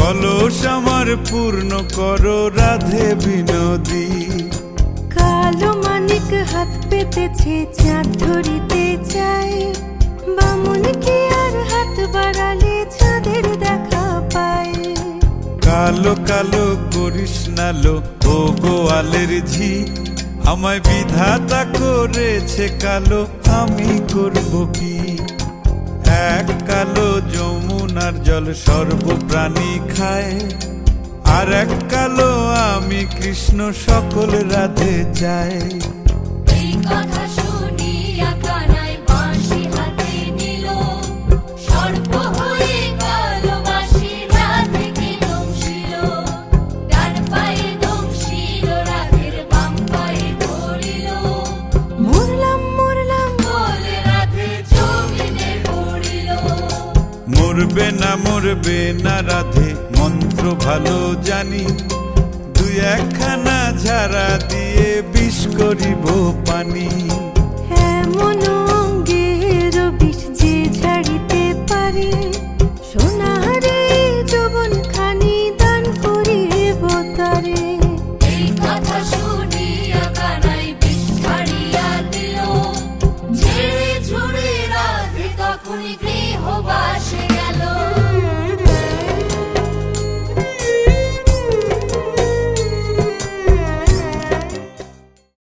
কলস আমার পূর্ণ করো রাধে বিনোদী। কালো মানিক হাত পেতেছে চাঁদ ধরিতে চায়, বামুন কি আর হাত বাড়ালে চাঁদের দেখা পায়। কালো কালো করিস নালো ও গোয়ালের ঝি, আমায় বিধাতা করেছে কালো, আমি করব কি? এক কালো যমুনার জল সর্বপ্রাণী খায়, আর এক কালো আমি কৃষ্ণ সকল রাধে চাই। এই কথা শুনিয়া কানাই বাঁশি হাতে নিল, সর্প হয়ে কালো বাঁশি রাধেকে দংশিল। ডান পায়ে দংশিল, রাধের বাম পায়ে ধরিল। মরলাম মরলাম বলে রাধে জমিনে পড়িল। মরবে না রাধে মন্ত্র ভালো জানি, দুই একখানা ঝাড়া দিয়ে বিষ করিব পানি। এমন অঙ্গের বিষ যে ঝাড়িতে পারে,